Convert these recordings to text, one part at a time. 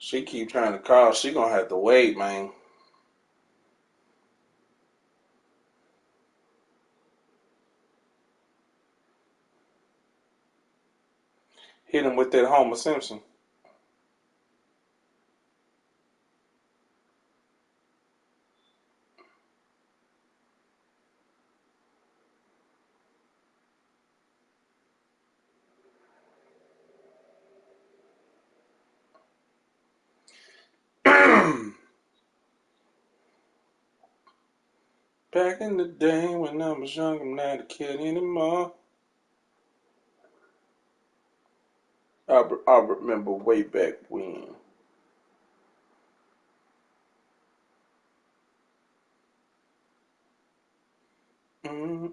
She keep trying to call. She gonna have to wait, man. Hit him with that Homer Simpson. Back in the day when I was young, I'm not a kid anymore. I remember way back when. Mm.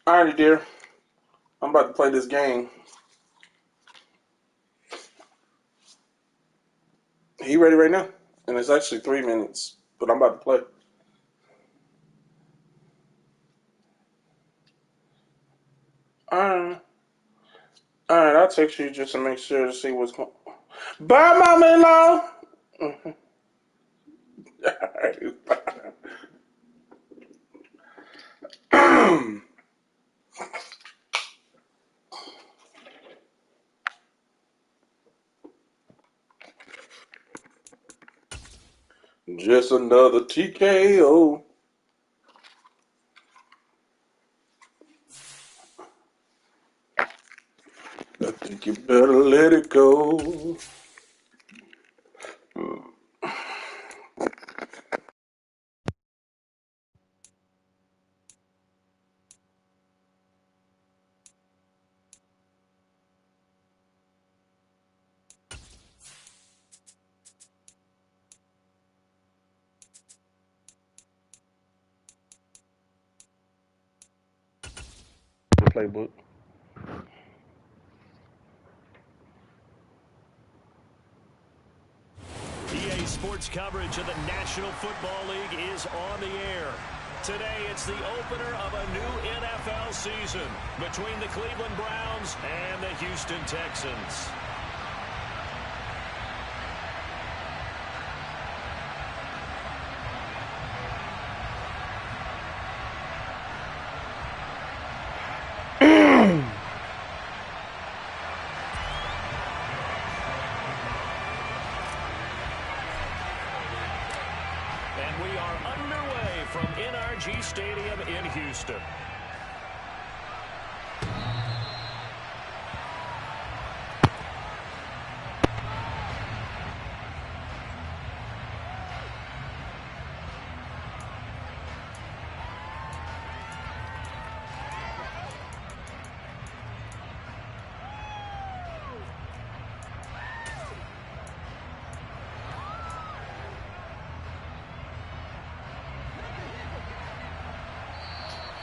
Alrighty, dear. I'm about to play this game. He ready right now? And it's actually 3 minutes, but I'm about to play. Alright. Alright, I'll text you just to make sure to see what's going on. Bye, Mama-in-law! Just another TKO. I think you better let it go. The playbook. EA Sports coverage of the National Football League is on the air. Today, it's the opener of a new NFL season between the Cleveland Browns and the Houston Texans. And we are underway from NRG Stadium in Houston.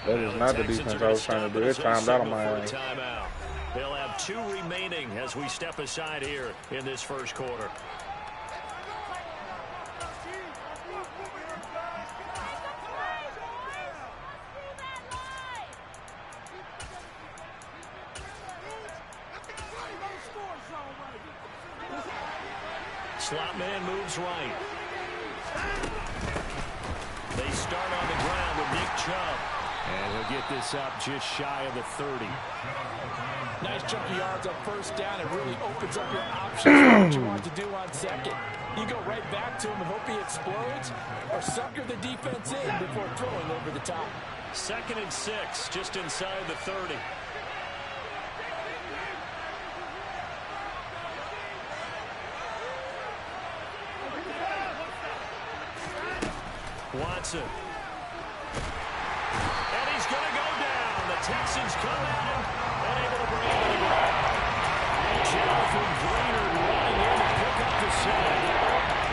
That is not the defense I was trying to do. It timed out on my ass. They'll have 2 remaining as we step aside here in this first quarter. Slot man moves right. They start on the ground with Nick Chubb. And he'll get this up just shy of the 30. Nice chunky yards on first down. It really opens up your options for what you want to do on second. You go right back to him and hope he explodes, or sucker the defense in before throwing over the top. 2nd and 6, just inside the 30. Watson. And he's going to go down. The Texans come in and able to bring it to the ground. Jonathan Brainerd running in to pick up the sack.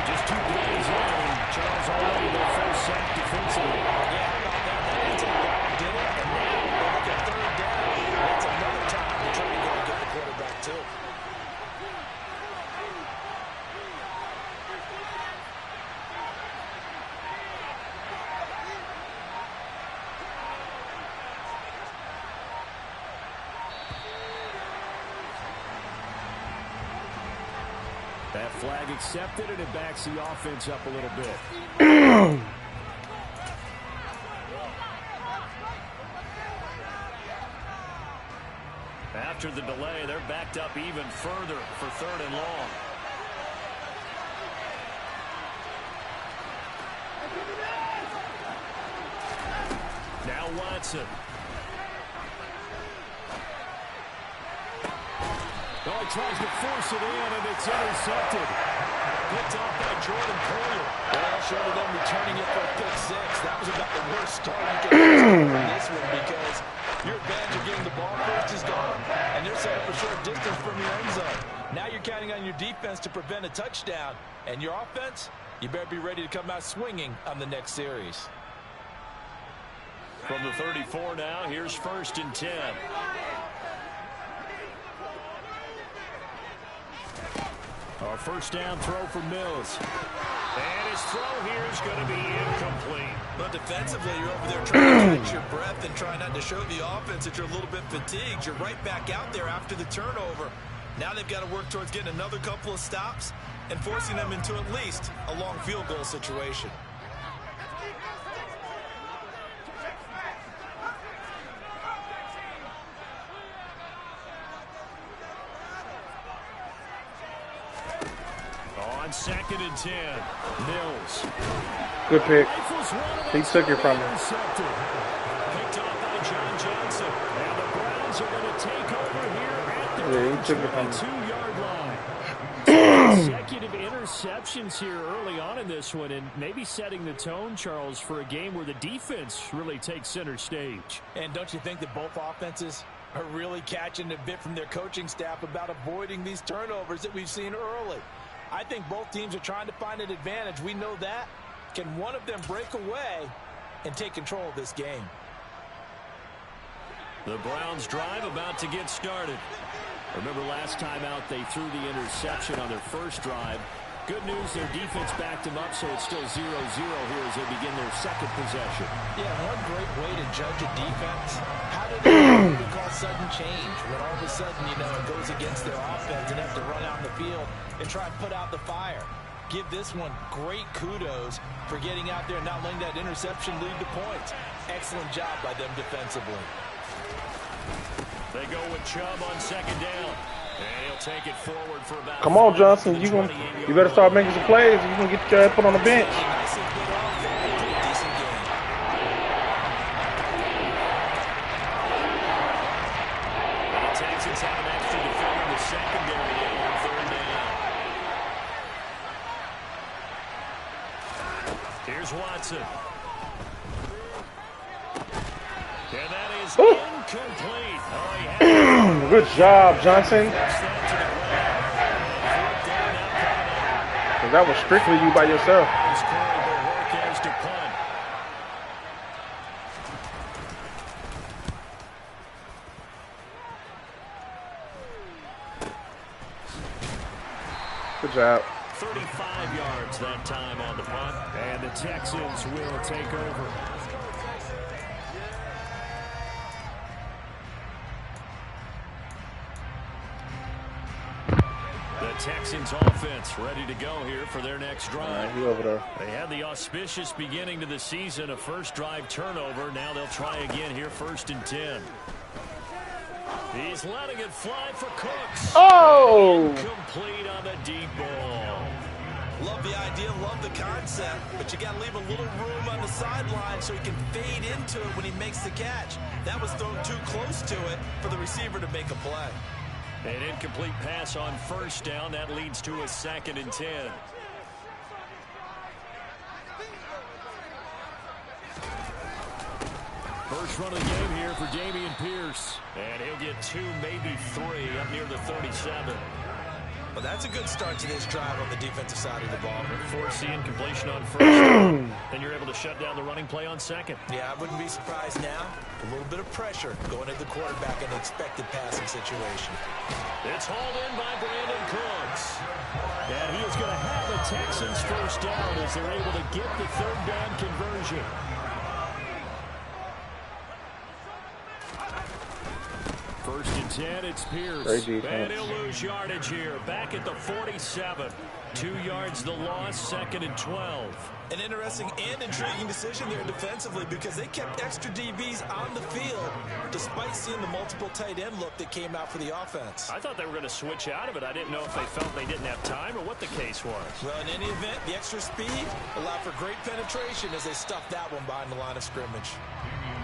Just 2 plays in, and Charles already their first sack defensively. Yeah, how about that? That ends up did it, and now they look at 3rd down. That's another time to try to go and get the quarterback too. That flag accepted, and it backs the offense up a little bit. After the delay, they're backed up even further for 3rd and long. Now Watson. Oh, he tries to force it in, and it's intercepted. Picked off by Jordan Poyer. Well, short of them returning it for a pick 6, that was about the worst start you could have in this one, because your advantage of getting the ball first is gone, and they're set up a short distance from your end zone. Now you're counting on your defense to prevent a touchdown, and your offense, you better be ready to come out swinging on the next series. From the 34 now, here's 1st and 10. Our first down throw for Mills. And his throw here is going to be incomplete. But defensively, you're over there trying to catch your breath and try not to show the offense that you're a little bit fatigued. You're right back out there after the turnover. Now they've got to work towards getting another couple of stops and forcing them into at least a long field goal situation. On 2nd and 10, Mills. Good pick. He took it from him. Picked off by John Johnson. And the Browns are going to take over here at Yeah, he took it from him. 2-yard line. Consecutive interceptions here early on in this one, and maybe setting the tone, Charles, for a game where the defense really takes center stage. And don't you think that both offenses are really catching a bit from their coaching staff about avoiding these turnovers that we've seen early? I think both teams are trying to find an advantage. We know that. Can one of them break away and take control of this game? The Browns drive about to get started. Remember last time out they threw the interception on their first drive. Good news, their defense backed them up, so it's still 0-0 here as they begin their second possession. Yeah, one great way to judge a defense. How do they call sudden change when all of a sudden, you know, it goes against their offense and have to run out in the field and try and put out the fire? Give this one great kudos for getting out there and not letting that interception lead to points. Excellent job by them defensively. They go with Chubb on 2nd down. And he'll take it forward for about. Come on, Johnson. You better start making some plays. You can get your ass put on the bench. The Texans have an extra defender in the secondary now on 3rd down. Here's Watson. And that is incomplete. Oh, he had Good job, Johnson. That was strictly you by yourself. Good job. 35 yards that time on the punt. And the Texans will take over. The Texans offense ready to go here for their next drive. He over there. They had the auspicious beginning to the season, a first drive turnover. Now they'll try again here, 1st and 10. He's letting it fly for Cooks. Oh! Complete on the deep ball. Love the idea, love the concept, but you got to leave a little room on the sideline so he can fade into it when he makes the catch. That was thrown too close to it for the receiver to make a play. An incomplete pass on 1st down. That leads to a 2nd and 10. First run of the game here for Dameon Pierce. And he'll get 2, maybe 3 up near the 37. Well, that's a good start to this drive on the defensive side of the ball. Force the incompletion on 1st down. Then you're able to shut down the running play on 2nd. Yeah, I wouldn't be surprised now. A little bit of pressure going at the quarterback in an expected passing situation. It's hauled in by Brandon Cooks. And he is going to have the Texans first down as they're able to get the 3rd down conversion. First and 10, it's Pierce. And he'll lose yardage here. Back at the 47. 2 yards the loss, second and 12. An interesting and intriguing decision there defensively because they kept extra DBs on the field despite seeing the multiple tight end look that came out for the offense. I thought they were going to switch out of it. I didn't know if they felt they didn't have time or what the case was. Well, in any event, the extra speed allowed for great penetration as they stuffed that one behind the line of scrimmage.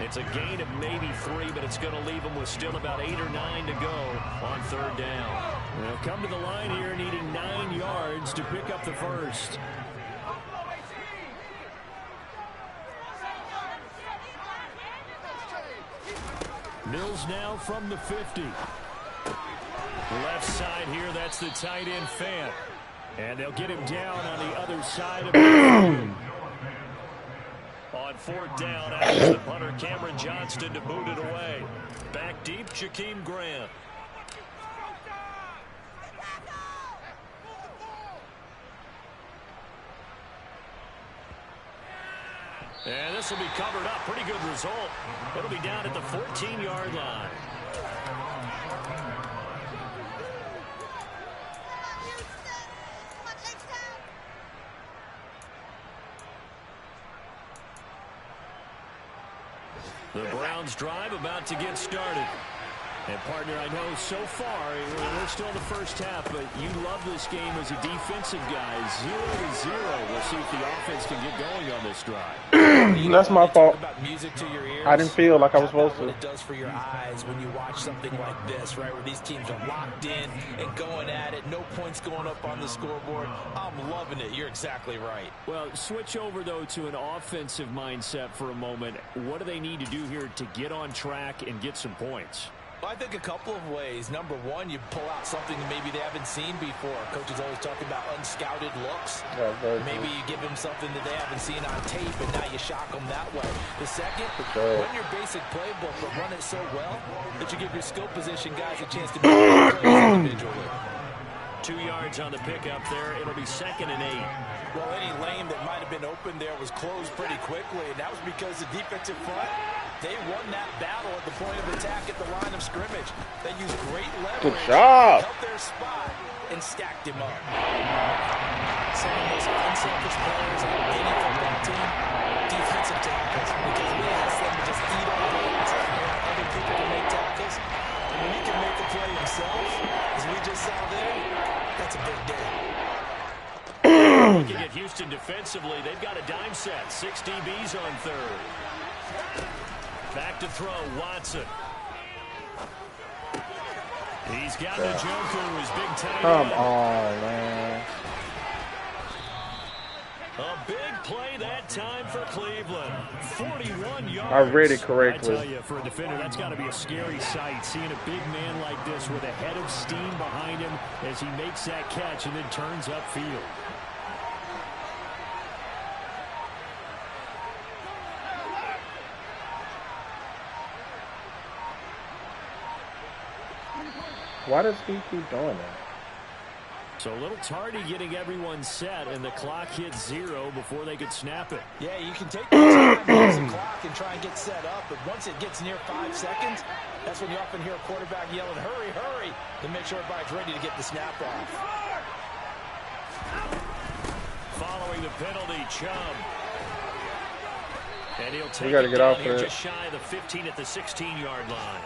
It's a gain of maybe 3, but it's going to leave them with still about 8 or 9 to go on third down. They'll come to the line here needing 9 yards to pick up the first. Mills now from the 50. Left side here, that's the tight end Fant. And they'll get him down on the other side of the field. On fourth down, after the punter Cameron Johnston to boot it away. Back deep, Jakeem Grant. And this will be covered up. Pretty good result. It'll be down at the 14-yard line. The Browns drive about to get started. And, partner, I know so far, we're still in the first half, but you love this game as a defensive guy. 0-0. We'll see if the offense can get going on this drive. That's my fault. Music to your ears. I didn't feel like I was supposed to. What it does for your eyes when you watch something like this, right, where these teams are locked in and going at it. No points going up on the scoreboard. I'm loving it. You're exactly right. Well, switch over, though, to an offensive mindset for a moment. What do they need to do here to get on track and get some points? I think a couple of ways. Number one, you pull out something that maybe they haven't seen before. Coach is always talking about unscouted looks. Yeah, maybe you give them something that they haven't seen on tape, and now you shock them that way. The second, run your basic playbook, but run it so well that you give your skill position guys a chance to make plays individually. 2 yards on the pickup there. It'll be second and 8. Well, any lane that might have been open there was closed pretty quickly, and that was because the defensive front, they won that battle at the point of attack at the line of scrimmage. They used great leverage, held their spot, and stacked him up. Some of the most unselfish players on any football team, defensive tackles, because we ask them to just eat all the plays, other people to make tackles. And when you can make the play himself, as we just saw there, that's a big day. Looking at Houston defensively, they've got a dime set. 6 DBs on third. Back to throw, Watson. He's got Njoku, his big tight end. Come on, man. A big play that time for Cleveland. 41 yards. I read it correctly. I tell you, for a defender, that's got to be a scary sight, seeing a big man like this with a head of steam behind him as he makes that catch and then turns upfield. Why does he keep doing that? So a little tardy getting everyone set, and the clock hits 0 before they could snap it. Yeah, you can take the time, use the clock, and try and get set up, but once it gets near 5 seconds, that's when you often hear a quarterback yelling, hurry, hurry, to make sure everybody's ready to get the snap off. Following the penalty, Chubb. And he'll take it down here just shy of the 15 at the 16-yard line.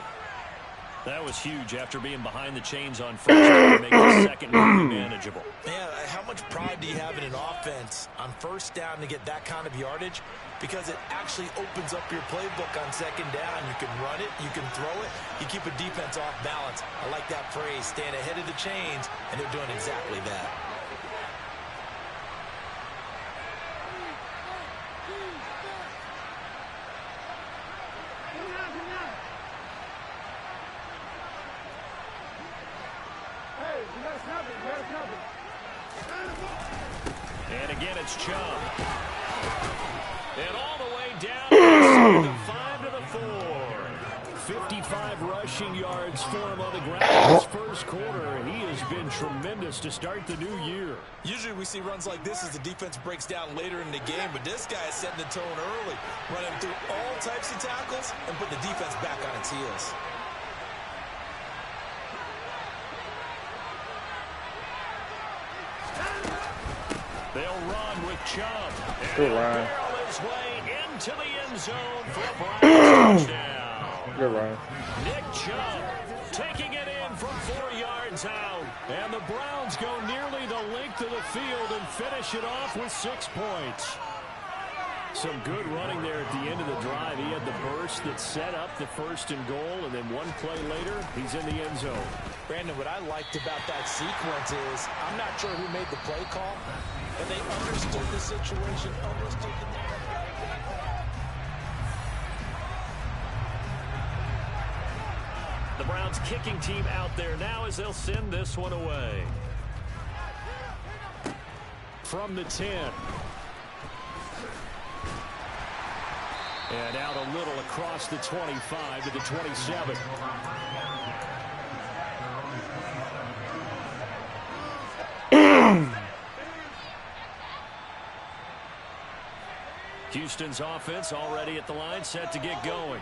That was huge after being behind the chains on first down to make the second very manageable. Man, how much pride do you have in an offense on first down to get that kind of yardage? Because it actually opens up your playbook on second down. You can run it, you can throw it, you keep a defense off balance. I like that phrase, stand ahead of the chains, and they're doing exactly that. And again, it's Chubb. And all the way down the 5 to the 4. 55 rushing yards for him on the ground this first quarter. He has been tremendous to start the new year. Usually we see runs like this as the defense breaks down later in the game, but this guy is setting the tone early, running through all types of tackles and put the defense back on its heels. with Chubb. Good And run. barrel his way into the end zone for a Browns touchdown. Good run. Nick Chubb taking it in from 4 yards out. And the Browns go nearly the length of the field and finish it off with 6 points. Some good running there at the end of the drive. He had the burst that set up the 1st and goal, and then one play later, he's in the end zone. Brandon, what I liked about that sequence is I'm not sure who made the play call, but they understood the situation, understood the The Browns kicking team out there now as they'll send this one away. From the 10. And out a little across the 25 to the 27. Houston's offense already at the line, set to get going.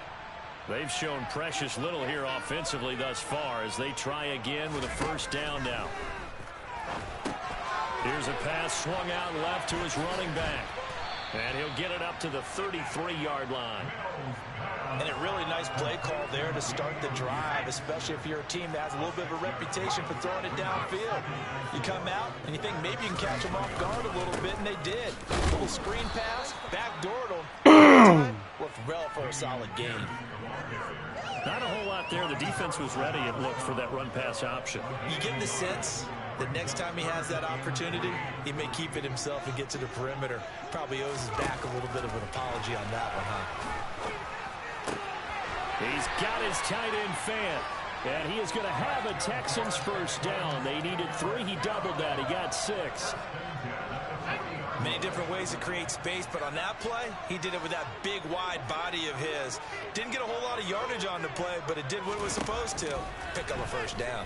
They've shown precious little here offensively thus far as they try again with a 1st down now. Here's a pass swung out left to his running back. And he'll get it up to the 33-yard line. And a really nice play call there to start the drive, especially if you're a team that has a little bit of a reputation for throwing it downfield. You come out and you think maybe you can catch them off guard a little bit, and they did. A little screen pass, backdoored them. Worked well for a solid game. Not a whole lot there. The defense was ready, it looked, for that run-pass option. You get the sense that next time he has that opportunity, he may keep it himself and get to the perimeter. Probably owes his back a little bit of an apology on that one, huh? He's got his tight end fan. And he is going to have a Texans 1st down. They needed 3. He doubled that. He got 6. Many different ways to create space, but on that play, he did it with that big, wide body of his. Didn't get a whole lot of yardage on the play, but it did what it was supposed to. Pick up a 1st down.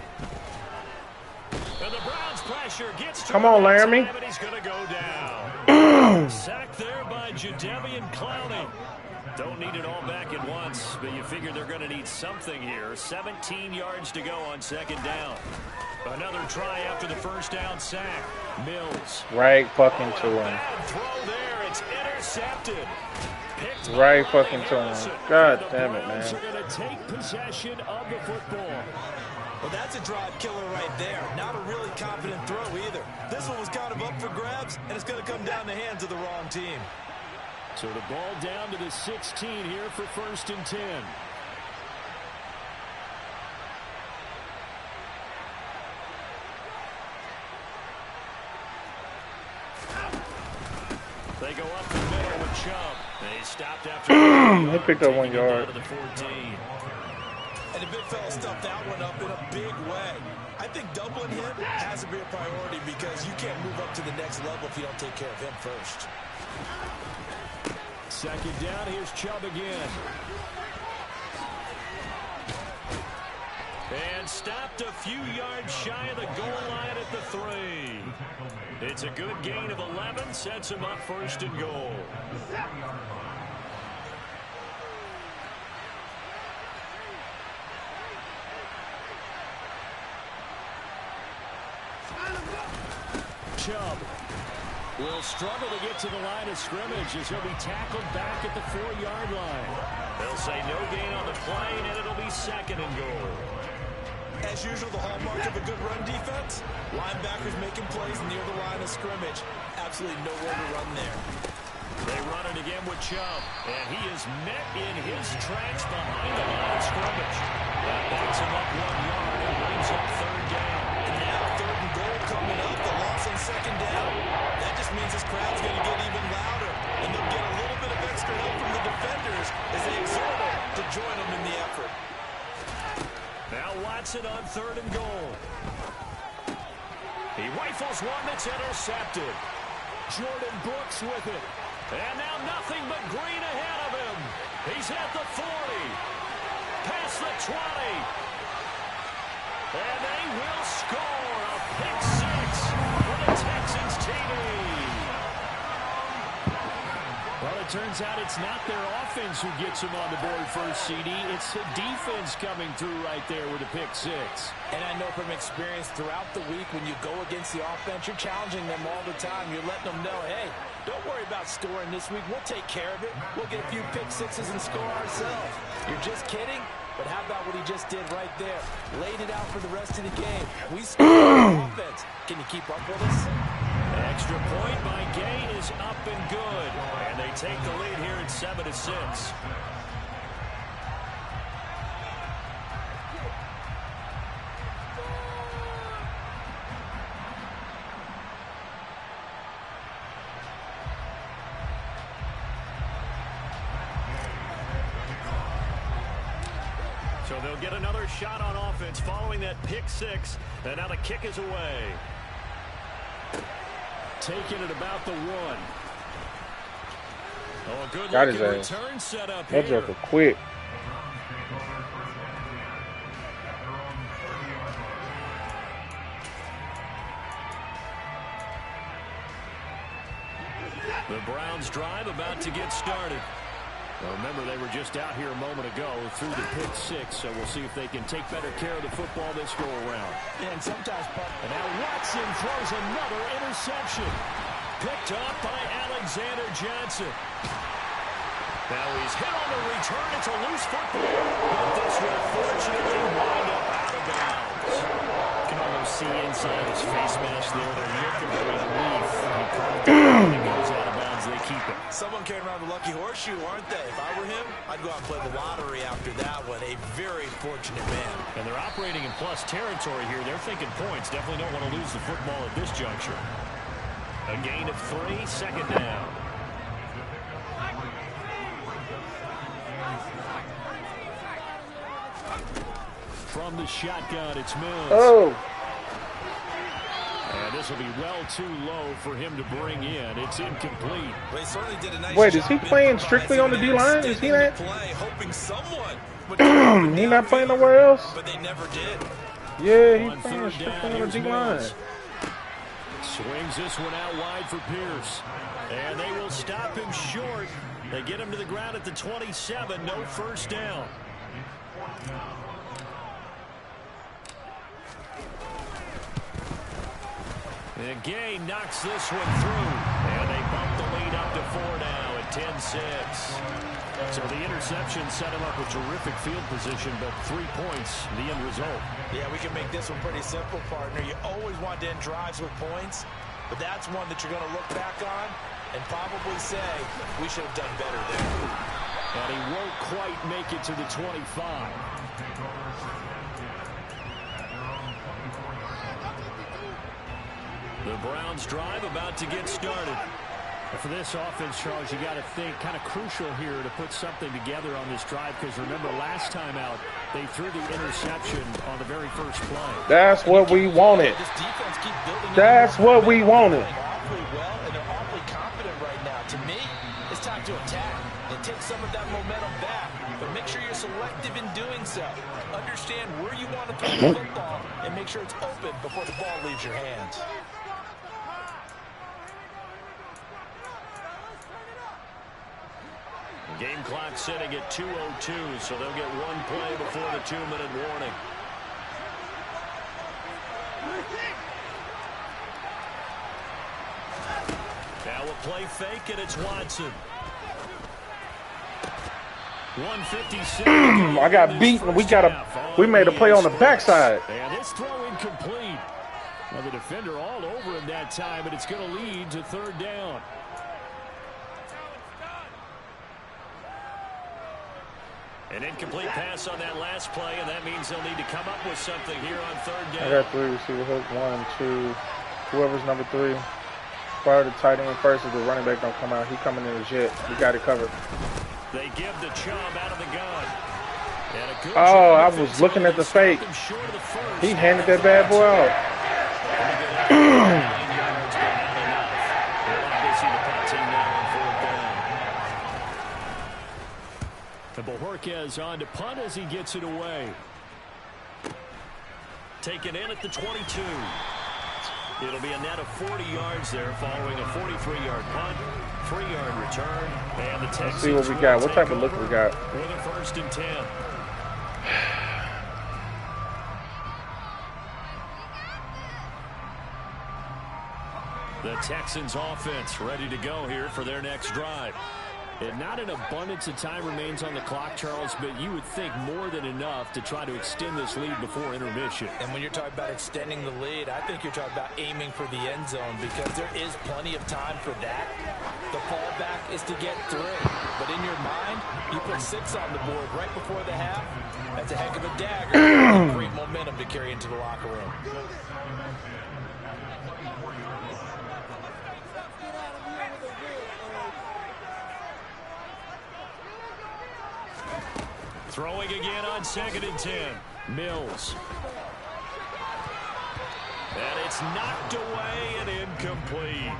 And the Browns pressure gets to Come on, Laramie. And he's going to go down. Sacked there by Jadeveon Clowney. Don't need it all back at once, but you figure they're going to need something here. 17 yards to go on 2nd down. Another try after the 1st down sack. Mills. Right fucking to him. Bad throw there. It's intercepted. Picked Right by fucking to Harrison. him. God And damn it, the Browns man. are going to take possession of the football. Well, that's a drive killer right there. Not a really confident throw either. This one was kind of up for grabs, and it's going to come down the hands of the wrong team. So the ball down to the 16 here for 1st and 10. They go up the middle with Chubb. They stopped after He picked up 1 yard. to the 14. And the big fella stuffed that one up in a big way. I think doubling him has to be a priority because you can't move up to the next level if you don't take care of him first. 2nd down, here's Chubb again. And stopped a few yards shy of the goal line at the 3. It's a good gain of 11, sets him up 1st and goal. Chubb will struggle to get to the line of scrimmage as he'll be tackled back at the 4-yard line. They'll say no gain on the play, and it'll be 2nd and goal. As usual, the hallmark of a good run defense, linebackers making plays near the line of scrimmage. Absolutely nowhere to run there. They run it again with Chubb, and he is met in his tracks behind the line of scrimmage. That backs him up 1 yard and brings up 3rd down. And now 3rd and goal coming up, the loss on 2nd down. That just means this crowd's going to get even louder, and they'll get a little bit of extra help from the defenders as they exhort them to join them in the effort. Now Watson on 3rd and goal. He rifles one that's intercepted. Jordan Brooks with it. And now nothing but green ahead of him. He's at the 40. Past the 20. And they will score a pick 6 for the Texans TV. Well, a it turns out it's not their offense who gets them on the board first, CD. It's the defense coming through right there with a pick six. And I know from experience throughout the week, when you go against the offense, you're challenging them all the time. You're letting them know, hey, don't worry about scoring this week. We'll take care of it. We'll get a few pick sixes and score ourselves. You're just kidding? But how about what he just did right there? Laid it out for the rest of the game. We scored on offense. Can you keep up with us? Extra point by Gay is up and good. And they take the lead here at 7-6. So they'll get another shot on offense following that pick six. And now the kick is away. Taking it about the 1. Oh, a good looking return set up here. That joker quick. The Browns drive about to get started. Well, remember, they were just out here a moment ago through the pick six, so we'll see if they can take better care of the football this go-around. And sometimes, and now Watson throws another interception. Picked up by Alexander Johnson. Now he's hit on the return. It's a loose football. But this will fortunately wind up out of bounds. You can almost see inside his face mask there. They're looking for relief. He goes out of bounds. They keep it. Someone carrying around the lucky horseshoe, aren't they? If I were him, I'd go out and play the lottery after that one. A very fortunate man. And they're operating in plus territory here. They're thinking points. Definitely don't want to lose the football at this juncture. A gain of 3, second down. From the shotgun, it's Mills. Oh. And this will be well too low for him to bring in. It's incomplete. Well, he certainly did a nice Wait, is he playing strictly on the D-line? Is he not? Hoping someone He not playing nowhere else? But they never did. Yeah, he's playing strictly on the D-line. Swings this one out wide for Pierce. And they will stop him short. They get him to the ground at the 27. No first down. And Gay knocks this one through. And they bump the lead up to 4 now at 10-6. So the interception set him up with terrific field position, but 3 points, the end result. Yeah, we can make this one pretty simple, partner. You always want to end drives with points, but that's one that you're going to look back on and probably say, we should have done better there. And he won't quite make it to the 25. The Browns drive about to get started. For this offense, Charles, you got to think kind of crucial here to put something together on this drive, because remember last time out they threw the interception on the very first play. That's what we wanted. That's what we wanted. Awfully well, and they're awfully confident right now. To me, it's time to attack and take some of that momentum back, but make sure you're selective in doing so. Understand where you want to throw the football and make sure it's open before the ball leaves your hands. Game clock sitting at 2:02, so they'll get one play before the 2-minute warning. Now a play fake, and it's Watson. 156. I got beaten. We made a play on the backside. And this throw incomplete. Well, the defender all over him that time, and it's going to lead to 3rd down. An incomplete pass on that last play, and that means they'll need to come up with something here on 3rd down. I got 3 receiver hook, 1, 2. Whoever's number 3. Fire the tight end first. If the running back don't come out, he coming in the jet. We got it covered. They give the Chubb out of the gun. Oh, I was looking at the fake. He handed that bad boy out. And Bojorquez on to punt as he gets it away. Taken in at the 22. It'll be a net of 40 yards there following a 43-yard punt, 3-yard return, and the Texans. Let's see what we got. What type of look we got? With a 1st and 10. The Texans offense ready to go here for their next drive. And not an abundance of time remains on the clock, Charles, but you would think more than enough to try to extend this lead before intermission. And when you're talking about extending the lead, I think you're talking about aiming for the end zone because there is plenty of time for that. The fallback is to get 3. But in your mind, you put 6 on the board right before the half. That's a heck of a dagger. Great momentum to carry into the locker room. Throwing again on 2nd and 10. Mills. And it's knocked away and incomplete.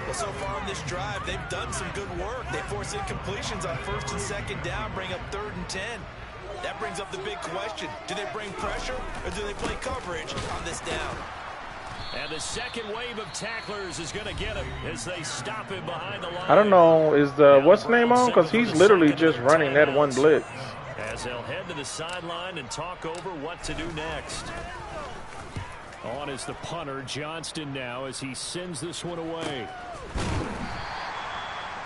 Well, so far in this drive, they've done some good work. They force incompletions on 1st and 2nd down, bring up 3rd and 10. That brings up the big question. Do they bring pressure or do they play coverage on this down? And the second wave of tacklers is going to get him as they stop him behind the line. I don't know. Is the what's name on? Because he's literally just running that one blitz. As they'll head to the sideline and talk over what to do next. On is the punter, Johnston, now as he sends this one away.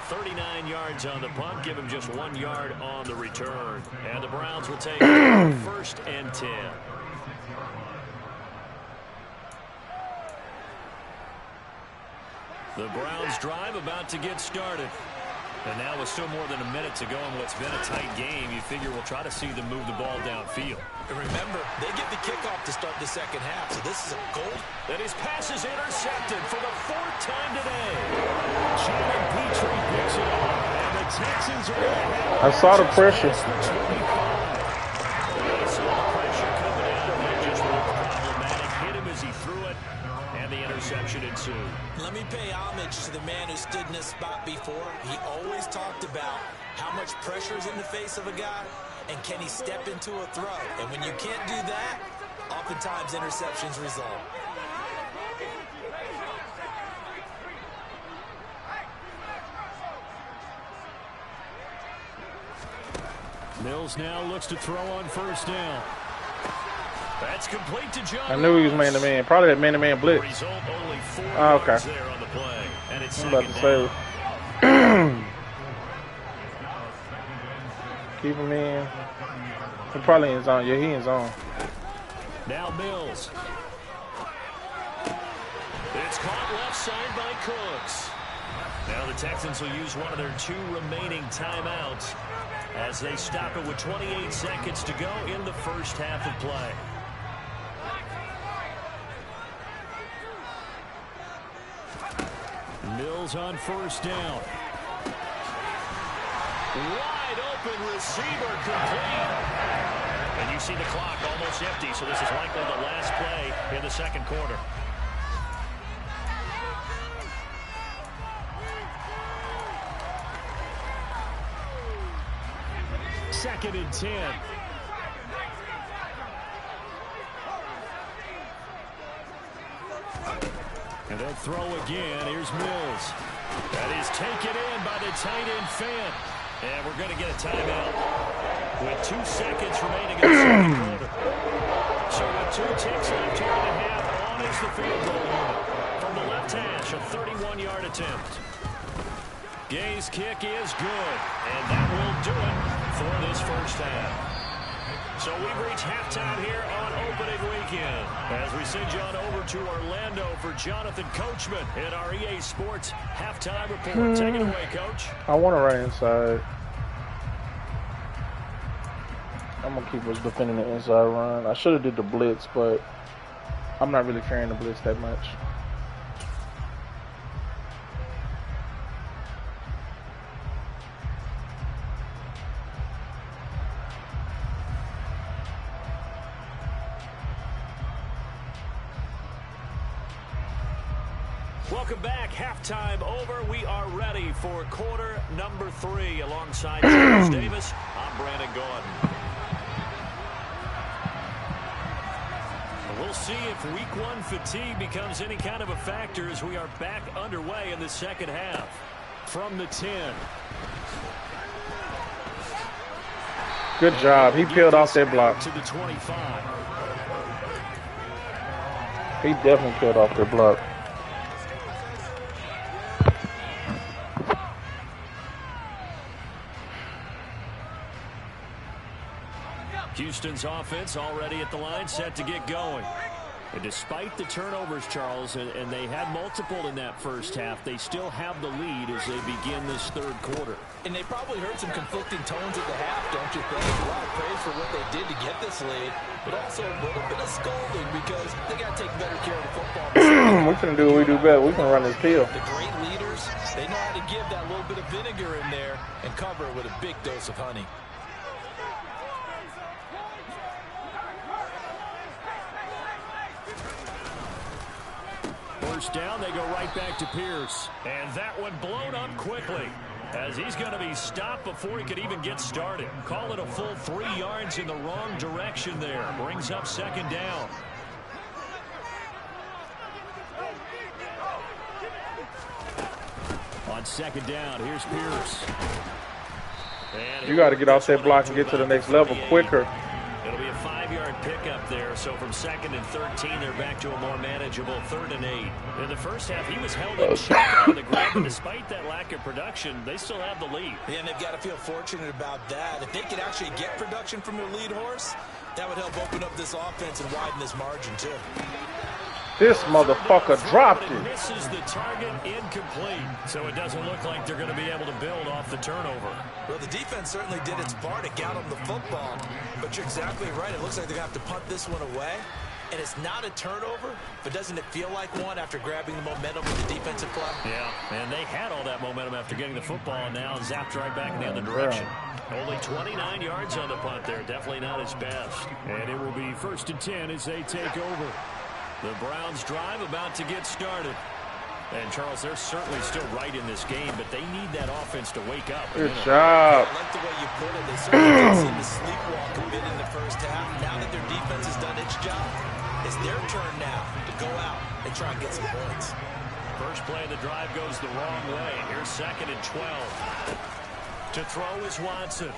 39 yards on the punt, give him just 1 yard on the return. And the Browns will take 1st and 10. The Browns drive about to get started. And now with still more than a minute to go in what's been a tight game, you figure we'll try to see them move the ball downfield. And remember, they get the kickoff to start the second half, so this is a goal. And his pass is intercepted for the 4th time today. Jalen Petrie picks it up, and the Texans are ahead. I saw the pressure. They saw the pressure coming out, and it just looked problematic. Hit him as he threw it, and the interception ensued. Let me pay homage to the man who stood in this spot before. He always talked about how much pressure is in the face of a guy and can he step into a throw. And when you can't do that, oftentimes interceptions result. Mills now looks to throw on 1st down. That's complete to John. I knew he was man-to-man. Probably that man-to-man blitz. Result only 4 okay. yards there on the play. And it's I'm about to down. say. Keep him in. He probably in zone. Yeah, he in zone. Now Mills. It's caught left side by Cooks. Now the Texans will use one of their 2 remaining timeouts as they stop it with 28 seconds to go in the first half of play. Mills on 1st down. Wide open receiver complete. And you see the clock almost empty, so this is likely the last play in the 2nd quarter. Second and 10. And they'll throw again. Here's Mills. That is taken in by the tight end Fant. And we're going to get a timeout with 2 seconds remaining in the 2nd quarter. So with 2 ticks left here in the half, on is the field goal unit. From the left hash, a 31-yard attempt. Gay's kick is good, and that will do it for this first half. So we've reached halftime here on opening weekend as we send you on over to Orlando for Jonathan Coachman in our EA Sports halftime report. Take it away, Coach. I want to run inside. I'm going to keep us defending the inside run. I should have did the blitz, but I'm not really carrying the blitz that much. Welcome back. Halftime over. We are ready for quarter number 3 alongside James Davis. I'm Brandon Gordon. we'll see if week 1 fatigue becomes any kind of a factor as we are back underway in the second half. From the 10. Good job. He peeled off that block. To the 25. He definitely peeled off that block. Houston's offense already at the line, set to get going. And despite the turnovers, Charles, and they had multiple in that first half, they still have the lead as they begin this third quarter. And they probably heard some conflicting tones at the half, don't you think? A lot of praise for what they did to get this lead, but also a little bit of scolding because they got to take better care of the football. We can do what we do better. We can run this peel. The great leaders, they know how to give that little bit of vinegar in there and cover it with a big dose of honey. First down, they go right back to Pierce. And that one blown up quickly as he's going to be stopped before he could even get started. Call it a full 3 yards in the wrong direction there. Brings up second down. On second down, here's Pierce. You got to get off that block and get to the next level quicker. It'll be a 5-yard pickup there. So from 2nd and 13, they're back to a more manageable 3rd and 8. In the first half, he was held in check on the ground, but despite that lack of production, they still have the lead. Yeah, and they've got to feel fortunate about that. If they could actually get production from their lead horse, that would help open up this offense and widen this margin, too. This motherfucker dropped it. Misses the target, incomplete. So it doesn't look like they're going to be able to build off the turnover. Well, the defense certainly did its part to get them the football. But you're exactly right. It looks like they're going to have to punt this one away. And it's not a turnover, but doesn't it feel like one after grabbing the momentum with the defensive play? Yeah, and they had all that momentum after getting the football, and now zapped right back in the other direction. Only 29 yards on the punt there. Definitely not his best. And it will be 1st and 10 as they take over. The Browns drive about to get started. And, Charles, they're certainly still right in this game, but they need that offense to wake up. Good job. I like the way you put it. They certainly seem to sleepwalk a bit in the first half. Now that their defense has done its job, it's their turn now to go out and try and get some points. First play of the drive goes the wrong way. Here's 2nd and 12. To throw is Watson.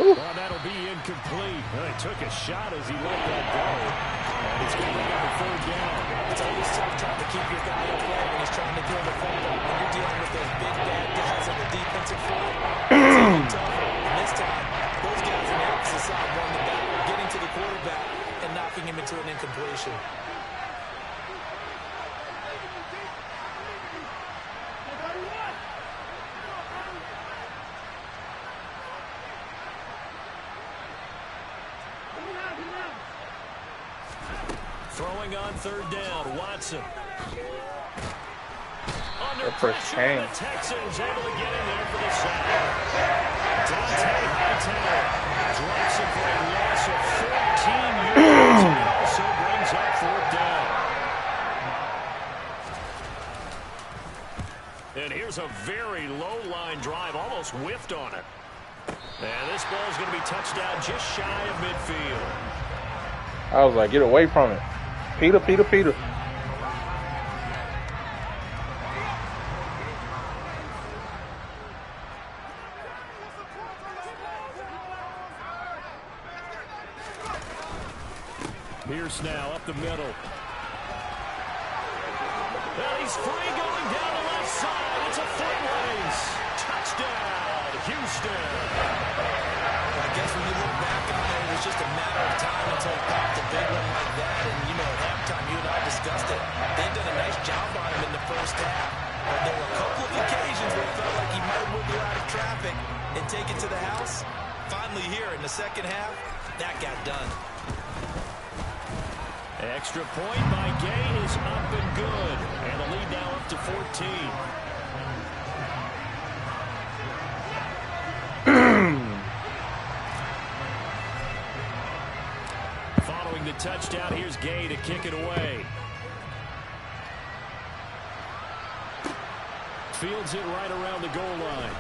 Ooh. Well, that'll be incomplete. Well, he took a shot as he let that go. And it's going to be on 3rd down. It's always tough trying to keep your guy in play when he's trying to throw the football. When you're dealing with those big, bad guys on the defensive front, it's even tougher. And this time, those guys on the opposite side won the battle, getting to the quarterback and knocking him into an incompletion. Throwing on 3rd down, Watson. Under pressure, the Texans able to get in there for the sack. Dante Hightower drops it for a loss of 14 yards and also brings up 4th down. And here's a very low-line drive, almost whiffed on it. And this ball is going to be touched down just shy of midfield. I was like, get away from it. Peter. Pierce now up the middle. Well, he's free going down the left side. It's a foot race. Touchdown, Houston. I guess when you look back on it, it was just a matter of time until he popped a big one like that. And, you know, at halftime, you and I discussed it. They've done a nice job on him in the first half. But there were a couple of occasions where it felt like he might wiggle out of traffic and take it to the house. Finally here in the second half, that got done. Extra point by Gay is up and good. And the lead now up to 14. Following the touchdown, here's Gay to kick it away. Fields it right around the goal line.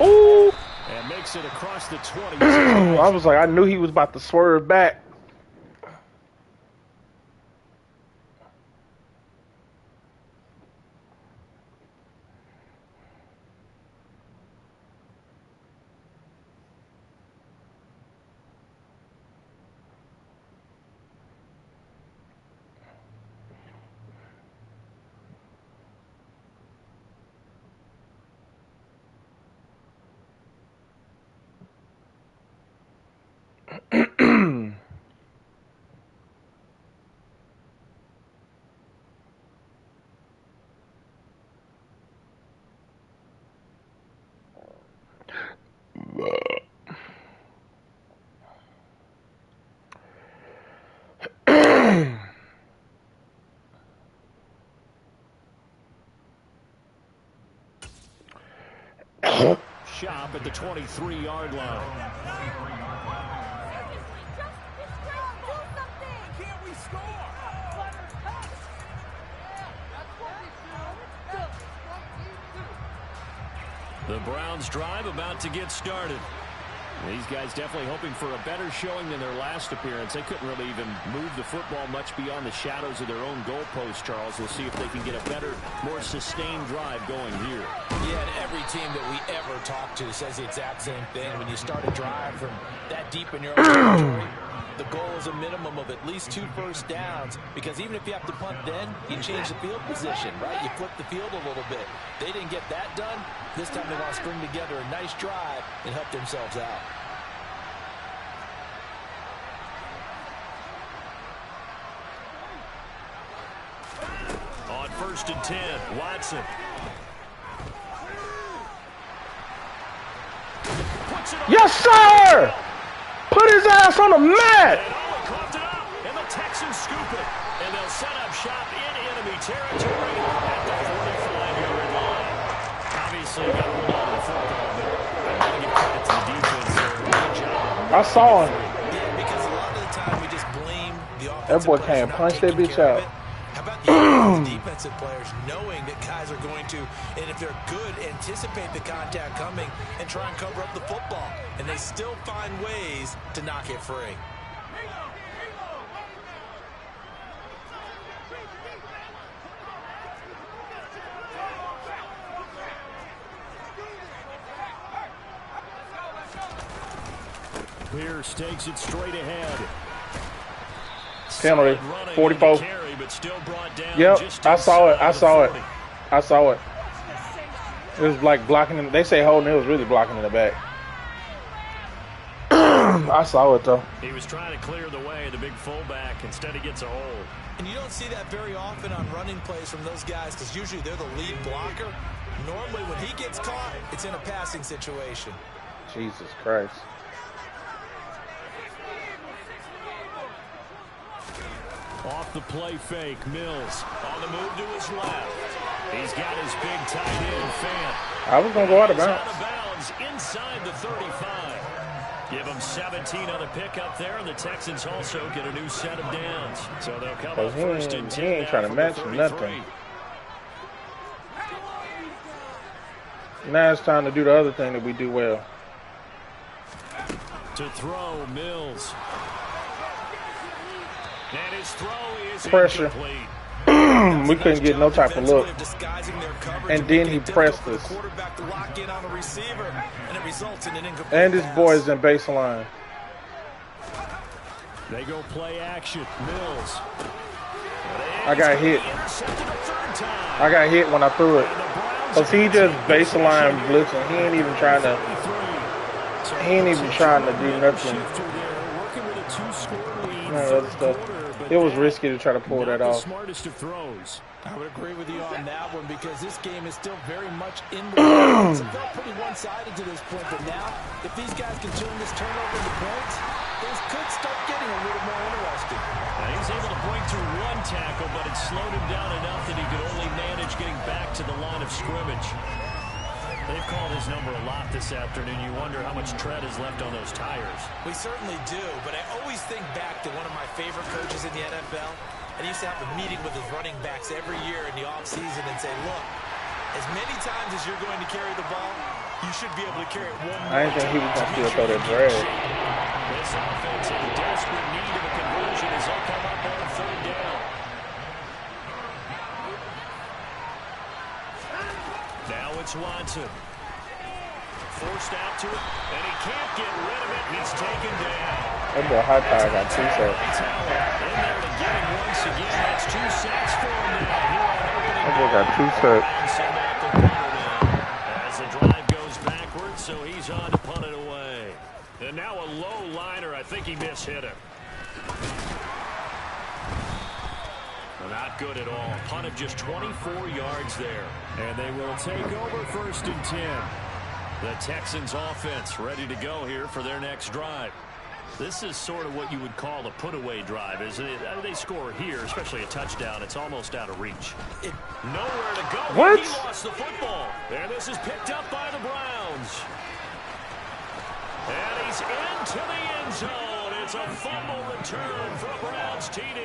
Ooh. And makes it across the 20. I was like, I knew he was about to swerve back. Shop at the 23-yard line. Can't we score? The Browns drive about to get started. These guys definitely hoping for a better showing than their last appearance. They couldn't really even move the football much beyond the shadows of their own goalpost, Charles. We'll see if they can get a better, more sustained drive going here. Yeah, and every team that we ever talk to says the exact same thing. When you start a drive from that deep in your own territory, the goal is a minimum of at least 2 first downs, because even if you have to punt then, you change the field position, right? You flip the field a little bit. They didn't get that done. This time they want to string together a nice drive and help themselves out. On 1st and 10, Watson. Yes, sir! Put his ass on the mat! And coughed it up, and the Texans scoop it. And they'll set up shop in enemy territory at the 45-yard line. Obviously, got to hold on to the football, but I'm going to give credit to the defense there. Good job. I saw him. Yeah, because a lot of the time we just blame the offensive That boy players can't not punch that taking bitch care of out. it. How about the defensive players knowing that guys are going to, and if they're good, anticipate the contact coming and try and cover up the football, and they still find ways to knock it free. Pierce takes it straight ahead. Penalty. 44. Carry, but still brought down. Yep, Just I saw it. inside I the saw it. 40. I saw it. It was like blocking him. They say holding. It was really blocking in the back. I saw it though. He was trying to clear the way, the big fullback. Instead, he gets a hold. And you don't see that very often on running plays from those guys, because usually they're the lead blocker. Normally when he gets caught, it's in a passing situation. Jesus Christ. Off the play fake, Mills on the move to his left. He's got his big tight end, Fant. I was gonna go out of bounds. Out of bounds inside the 35. Give them 17 on the pickup there, and the Texans also get a new set of downs. So they'll come up 1st and 10. He ain't trying to match nothing. Now it's time to do the other thing that we do well. To throw, Mills. And his throw is Pressure. incomplete. We couldn't get no type of look. And then he pressed us. And this boy's in baseline. They go play action. Mills. I got hit. I got hit when I threw it. Because he just baseline blitzing. He ain't even trying to do nothing. None of that stuff. It was risky to try to pull that off. Smartest of throws. I would agree with you on that one, because this game is still very much in the It's felt pretty one-sided to this point, but now, if these guys can turn this turnover into points, things could start getting a little more interesting. He was able to break through one tackle, but it slowed him down enough that he could only manage getting back to the line of scrimmage. They've called his number a lot this afternoon. You wonder how much tread is left on those tires. We certainly do, but I always think back to one of my favorite coaches in the NFL. And he used to have a meeting with his running backs every year in the offseason and say, look, as many times as you're going to carry the ball, You should be able to carry it one more. I didn't think he was going to still throw that drag. This offense in desperate need of a conversion as they'll come up on 3rd down. Now it's Watson. Forced out to it, and he can't get rid of it. He's taken down. That boy High Tire got 2 sacks. In there to get him once again. That's 2 sacks for him now. That boy got 2 sacks. As the drive goes backwards, so he's on to punt it away. And now a low liner. I think he mishit him. Not good at all. Punt of just 24 yards there. And they will take over 1st and 10. The Texans offense ready to go here for their next drive. This is sort of what you would call a put-away drive, isn't it? They score here, especially a touchdown. It's almost out of reach. Nowhere to go. What? He lost the football. And this is picked up by the Browns. And he's into the end zone. It's a fumble return for a Browns TD.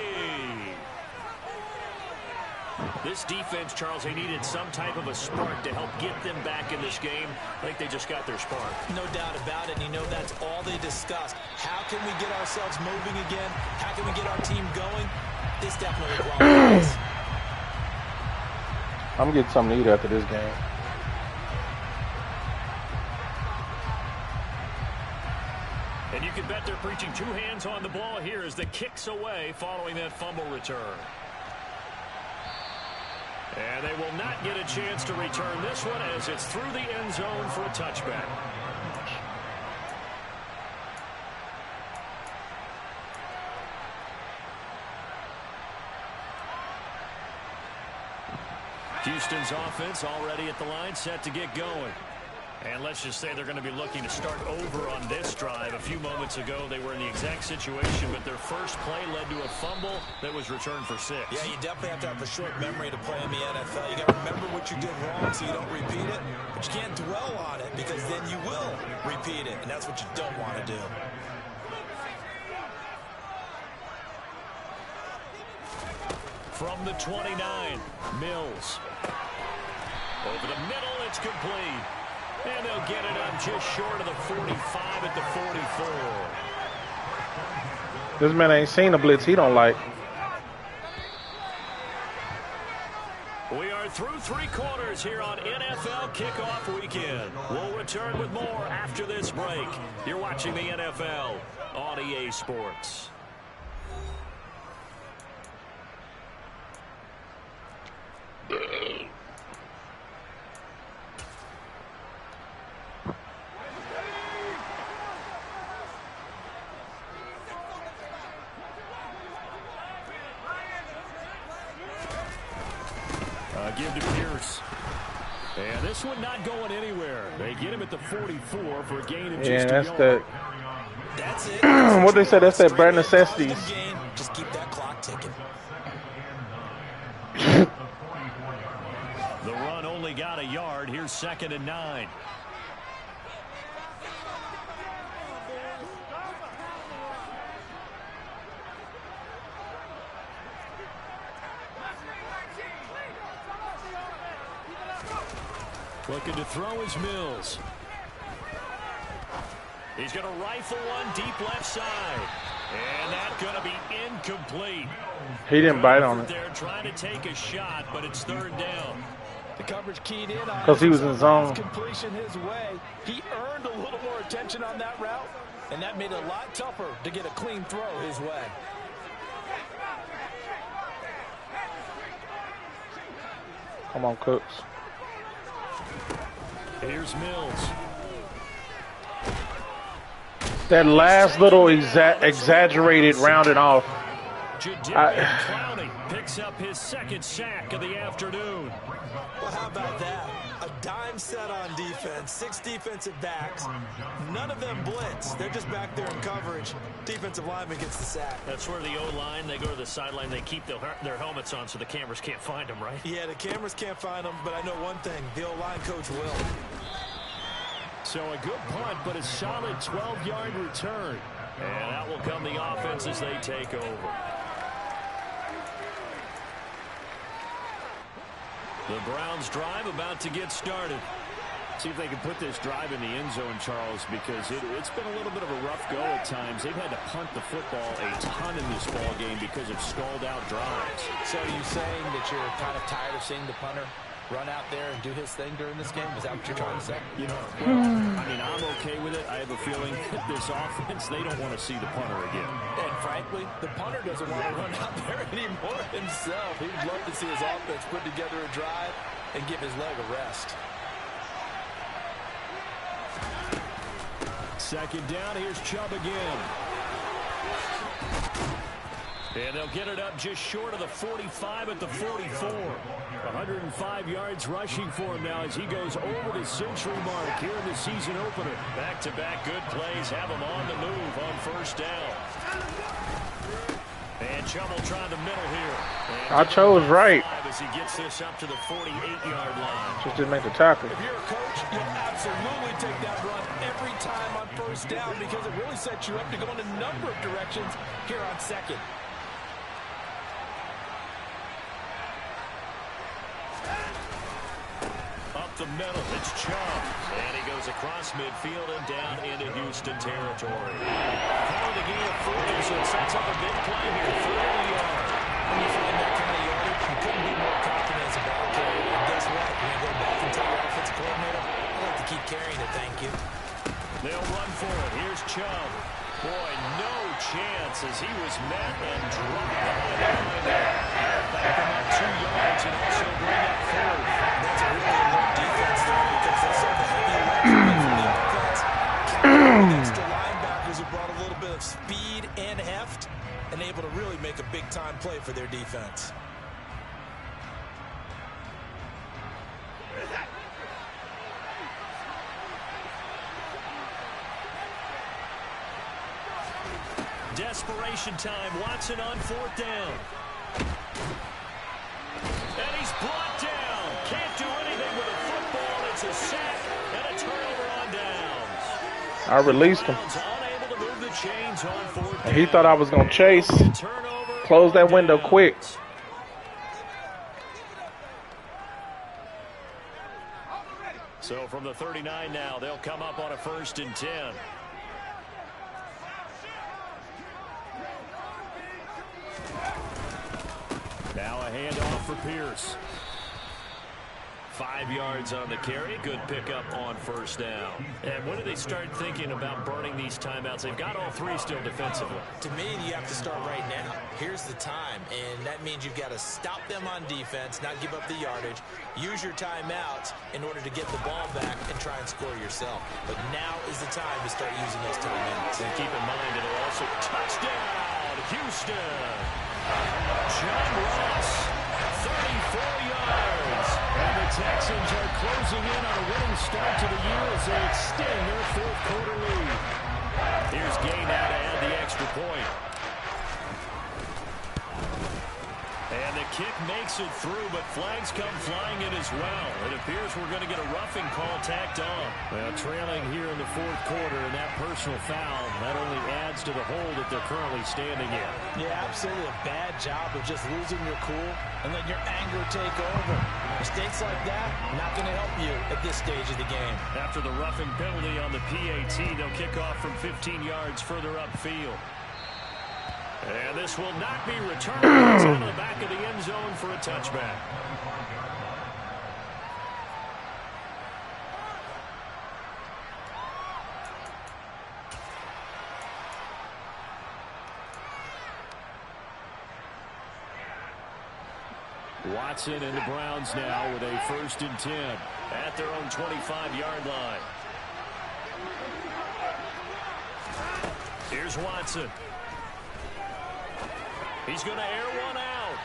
This defense, Charles, they needed some type of a spark to help get them back in this game. I think they just got their spark. No doubt about it, and you know that's all they discussed. How can we get ourselves moving again? How can we get our team going? This definitely qualifies. I'm getting something to eat after this game. And you can bet they're preaching 2 hands on the ball here as the kick's away following that fumble return. And they will not get a chance to return this one as it's through the end zone for a touchback. Houston's offense already at the line, set to get going. And let's just say they're going to be looking to start over on this drive. A few moments ago, they were in the exact situation, but their first play led to a fumble that was returned for 6. Yeah, you definitely have to have a short memory to play in the NFL. You got to remember what you did wrong so you don't repeat it, but you can't dwell on it because then you will repeat it, and that's what you don't want to do. From the 29, Mills. Over the middle, it's complete. And they'll get it on just short of the 45 at the 44. This man ain't seen a blitz he don't like. We are through 3 quarters here on NFL Kickoff Weekend. We'll return with more after this break. You're watching the NFL on EA Sports. Give to Pierce. And this one not going anywhere. They get him at the 44 for a gain of just a yard. That's it. What they say, that's that bare necessities. Just keep that clock ticking. The run only got a yard. Here's 2nd and 9. Looking to throw is Mills. He's going to rifle one deep left side. And that's going to be incomplete. He didn't bite on it. They're trying to take a shot, but it's 3rd down. The coverage keyed in on because he was in zone. Completion his way. He earned a little more attention on that route, and that made it a lot tougher to get a clean throw his way. Come on, Cooks. Here's Mills. That last little exaggerated rounded off. Clowney picks up his 2nd sack of the afternoon. Well, how about that? A dime set on defense, 6 defensive backs. None of them blitz. They're just back there in coverage. Defensive lineman gets the sack. That's where the O-line, they go to the sideline, they keep their helmets on so the cameras can't find them, right? Yeah, the cameras can't find them, but I know one thing. The O-line coach will. So a good punt, but a solid 12-yard return. And out will come the offense as they take over. The Browns drive about to get started. See if they can put this drive in the end zone, Charles, because it's been a little bit of a rough go at times. They've had to punt the football a ton in this ball game because of stalled-out drives. So are you saying that you're kind of tired of seeing the punter run out there and do his thing during this game? Is that what you're trying to say? You know, well, I mean, I'm okay with it. I have a feeling that this offense, they don't want to see the punter again. And frankly, the punter doesn't want to run out there anymore himself. He would love to see his offense put together a drive and give his leg a rest. Second down, here's Chubb again. And they'll get it up just short of the 45 at the 44. 105 yards rushing for him now as he goes over the century mark here in the season opener. Back-to-back good plays have him on the move on first down. And Chubb will try the middle here. I chose right. As he gets this up to the 48-yard line. Just didn't make the tackle. If you're a coach, you'll absolutely take that run every time on first down because it really sets you up to go in a number of directions here on second. Up the middle, it's Chubb. And he goes across midfield and down into Houston territory. Calling the game of 40, so it sets up a big play here. 30 yards. When you find that kind of yardage, you couldn't be more confident as a ball carrier. And guess what? You're going to go back and tell your offensive coordinator, I'd like to keep carrying it, thank you. They'll run for it. Here's Chubb. Boy, no chance as he was met and dropped behind the line. Back him up 2 yards and also bring up 4. That's a really alert defense there because they saw the heavy electric from the offense. Counting extra linebackers who brought a little bit of speed and heft and able to really make a big-time play for their defense. Desperation time. Watson on fourth down. And he's brought down. Can't do anything with a football. It's a sack and a turnover on downs. I released him. Unable to move the chains on fourth down. And he thought I was going to chase. Close that window quick. So from the 39 now, they'll come up on a 1st and 10. Now a handoff for Pierce. 5 yards on the carry. Good pickup on first down. And when do they start thinking about burning these timeouts? They've got all 3 still defensively. To me, you have to start right now. Here's the time, and that means you've got to stop them on defense, not give up the yardage, use your timeouts in order to get the ball back and try and score yourself. But now is the time to start using those timeouts. And keep in mind, it'll also touchdown, Houston. John Ross, 34 yards. And the Texans are closing in on a winning start to the year as they extend their 4th quarter lead. Here's Gay now to add the extra point. And the kick makes it through, but flags come flying in as well. It appears we're going to get a roughing call tacked on. Well, trailing here in the 4th quarter, and that personal foul not only adds to the hole that they're currently standing in. Yeah, absolutely a bad job of just losing your cool and letting your anger take over. Mistakes like that, not going to help you at this stage of the game. After the roughing penalty on the PAT, they'll kick off from 15 yards further upfield. And this will not be returned. It's out of the back of the end zone for a touchback. Watson and the Browns now with a 1st and 10 at their own 25-yard line. Here's Watson. He's going to air one out.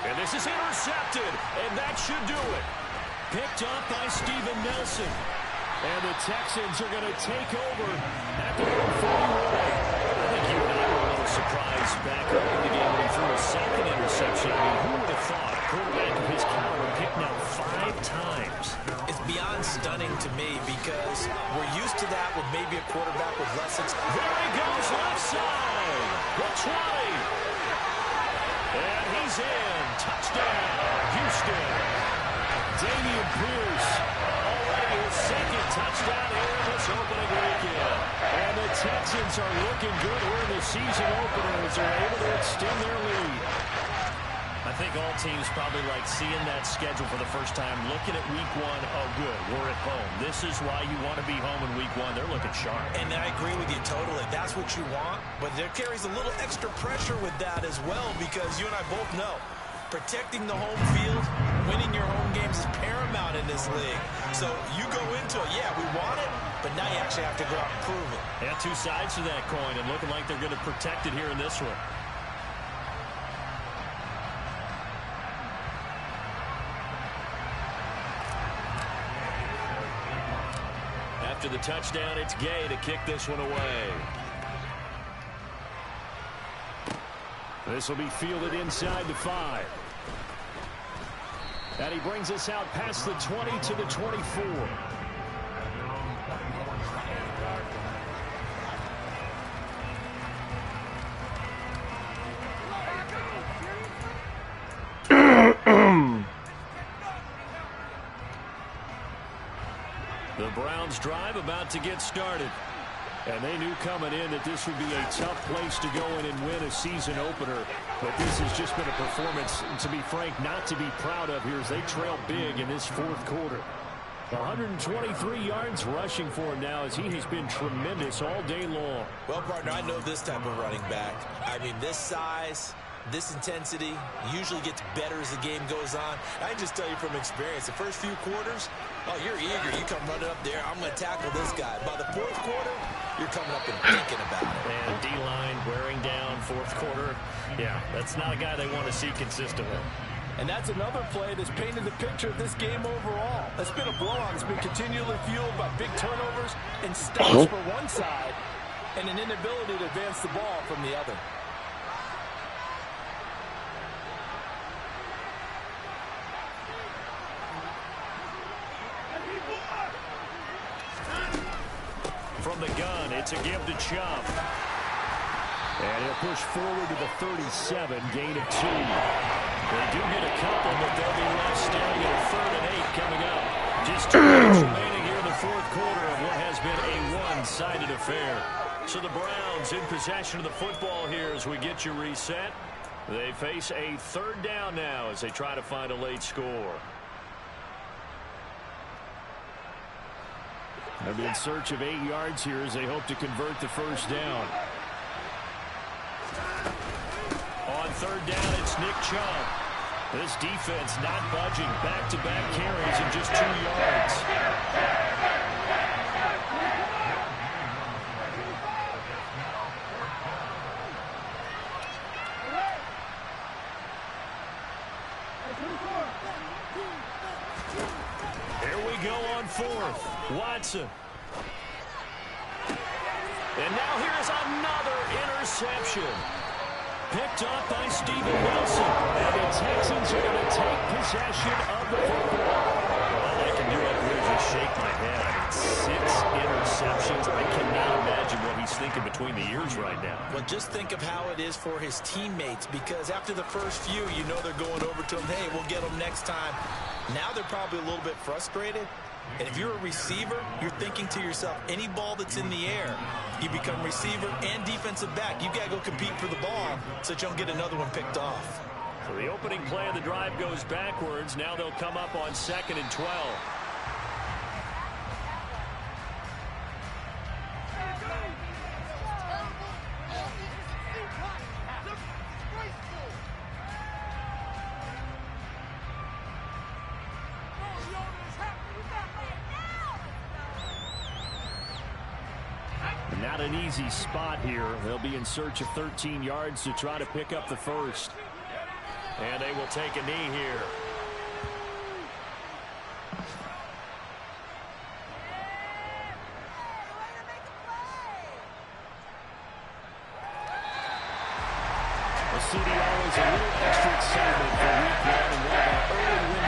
And this is intercepted. And that should do it. Picked up by Steven Nelson. And the Texans are going to take over at their own 41. I think you and I were a little surprised back early in the game when he threw a 2nd interception. I mean, who would have thought a quarterback of his caliber picked now 5 times? It's beyond stunning to me because we're used to that with maybe a quarterback with less experience. There he goes, left side. The 20. And he's in. Touchdown, Houston. Dameon Pierce already his touchdown here this opening weekend. And the Texans are looking good here in the season opener as they're able to extend their lead. I think all teams probably like seeing that schedule for the first time, looking at week one. Oh, good, we're at home. This is why you want to be home in week one. They're looking sharp. And I agree with you totally. That's what you want, but there carries a little extra pressure with that as well, because you and I both know protecting the home field, winning your home games is paramount in this league. So you go into it, yeah, we want it, but now you actually have to go out and prove it. Yeah, two sides to that coin, and looking like they're going to protect it here in this one. After the touchdown, it's Gay to kick this one away. This will be fielded inside the 5. And he brings us out past the 20 to the 24. The Browns drive about to get started. And they knew coming in that this would be a tough place to go in and win a season opener. But this has just been a performance, to be frank, not to be proud of here as they trail big in this fourth quarter. 123 yards rushing for him now as he has been tremendous all day long. Well, partner, I know this type of running back. I mean, this size, this intensity usually gets better as the game goes on. I can just tell you from experience, the first few quarters, oh, you're eager. You come running up there, I'm going to tackle this guy. By the fourth quarter, you're coming up and thinking about it. And D-line wearing down fourth quarter. Yeah, that's not a guy they want to see consistently. And that's another play that's painted the picture of this game overall. It's been a blowout. It's been continually fueled by big turnovers and stops for one side and an inability to advance the ball from the other. From the gun, it's a give to Chubb. And he'll push forward to the 37, gain of 2. They do get a couple, but they'll be left staring at a 3rd and 8 coming up. Just 2 minutes remaining here in the fourth quarter of what has been a one-sided affair. So the Browns in possession of the football here as we get you reset. They face a 3rd down now as they try to find a late score. They'll be in search of 8 yards here as they hope to convert the first down. On 3rd down, it's Nick Chubb. This defense not budging. Back-to-back carries in just 2 yards. Here we go on 4th. Watson. And now here's another interception. Picked up by Steven Wilson. And the Texans are going to take possession of the football. All I can do up here is just shake my head. I mean, 6 interceptions. I cannot imagine what he's thinking between the ears right now. Well, just think of how it is for his teammates, because after the first few, you know they're going over to him, hey, we'll get them next time. Now they're probably a little bit frustrated. And if you're a receiver, you're thinking to yourself, any ball that's in the air, you become receiver and defensive back. You got to go compete for the ball so that you don't get another one picked off. So the opening play of the drive goes backwards. Now they'll come up on 2nd and 12. Not an easy spot here. They'll be in search of 13 yards to try to pick up the first. And they will take a knee here. The CDO is a little extra excitement